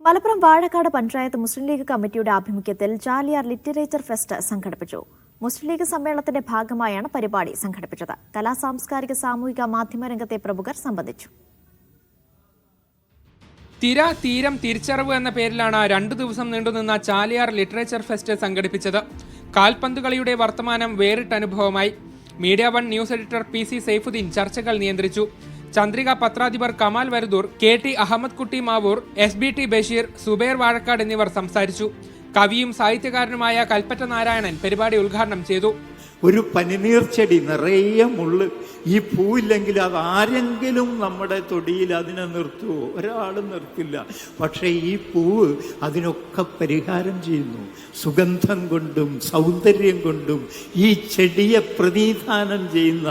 മലപ്പുറം വാഴക്കാട് പഞ്ചായത്ത് മുസ്ലിം league കമ്മിറ്റിയുടെ ആഭിമുഖ്യത്തിൽ Chaliyar literature fest സംഘടിപ്പിച്ചു. മുസ്ലിം ലീഗ് സമ്മേളനത്തിന്റെ ഭാഗമായാണ് പരിപാടി സംഘടിപ്പിച്ചത്. കലാ സാംസ്കാരിക സാമൂഹിക മാധ്യമ രംഗത്തെ പ്രമുഖർ സംബന്ധിച്ചു. തീരം തിരിച്ചറിവ് എന്ന പേരിലാണ് 2 ദിവസം നീണ്ടുനിന്ന ചാലിയാർ ലിറ്ററേച്ചർ ഫെസ്റ്റ് സംഘടിപ്പിച്ചത്. കാൽപന്ത് കളിയുടെ വർത്തമാനം വേറിട്ട അനുഭവമായി. Media 1 news editor PC Saifuddin ചർച്ചകൾ നിയന്ത്രിച്ചു. ചന്ദ്രിക പത്രാധിപർ കമാൽ വരദൂർ, KT അഹമ്മദ് കുട്ടി മാവൂർ, SBT ബഷീർ, സുബൈർ വാഴക്കാട് എന്നിവർ സംസാരിച്ചു. കവിയും സാഹിത്യകാരനുമായ കൽപ്പറ്റ നാരായണൻ പരിപാടി ഉദ്ഘാടനം ചെയ്തു. ഒരു പനിനീർച്ചെടി നിറയെ മുള്ള്, ഈ പൂവില്ലെങ്കിൽ അത് ആരെങ്കിലും നമ്മുടെ തൊടിയിൽ അതിനെ നിർത്തുമോ? ഒരാളും നിർത്തില്ല. പക്ഷേ ഈ പൂവ് അതിനൊക്കെ പരിഹാരം ചെയ്യുന്നു. സുഗന്ധം കൊണ്ടും സൗന്ദര്യം കൊണ്ടും ഈ ചെടിയെ പ്രതിനിധാനം ചെയ്യുന്ന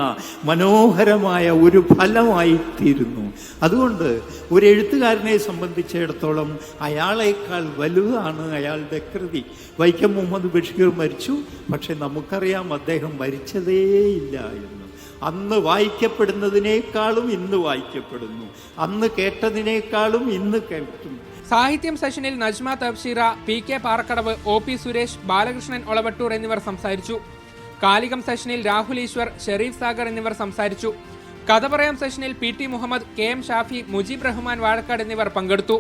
മനോഹരമായ ഒരു ഫലമായി തീരുന്നു. അതുകൊണ്ട് ഒരു എഴുത്തുകാരനെ സംബന്ധിച്ചിടത്തോളം അയാളേക്കാൾ വലുതാണ് അയാളുടെ കൃതി. വൈക്കം മുഹമ്മദ് ബഷീർ മരിച്ചു, പക്ഷെ നമുക്കറിയാം അദ്ദേഹം മരിച്ചതേയില്ല എന്ന്. അന്ന് വായിക്കപ്പെടുന്നതിനേക്കാളും ഇന്ന് വായിക്കപ്പെടുന്നു, അന്ന് കേട്ടതിനേക്കാളും ഇന്ന് കേൾക്കുന്നു. സാഹിത്യം സെഷനിൽ നജ്മ തബ്ഷീറ, PK പാറക്കടവ്, OP സുരേഷ്, ബാലകൃഷ്ണൻ ഒളവട്ടൂർ എന്നിവർ സംസാരിച്ചു. കാലികം സെഷനിൽ രാഹുൽ ഈശ്വർ, ഷെരീഫ് സാഗർ എന്നിവർ സംസാരിച്ചു. കഥ പറയാം സെഷനിൽ PT മുഹമ്മദ്, KM ഷാഫി, മുജീബ് റഹ്മാൻ വാഴക്കാട് എന്നിവർ പങ്കെടുത്തു.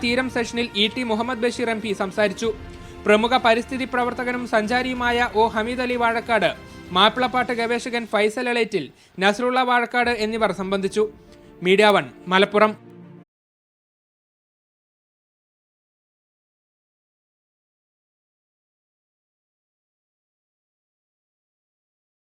തീരം സെഷനിൽ ET മുഹമ്മദ് ബഷീർ MP സംസാരിച്ചു. പ്രമുഖ പരിസ്ഥിതി പ്രവർത്തകനും സഞ്ചാരിയുമായ O ഹമീദ് അലി വാഴക്കാട്, മാപ്പിളപ്പാട്ട് ഗവേഷകൻ ഫൈസൽ എളേറ്റിൽ, നസ്രുള്ള വാഴക്കാട് എന്നിവർ സംബന്ധിച്ചു. മീഡിയ 1 മലപ്പുറം.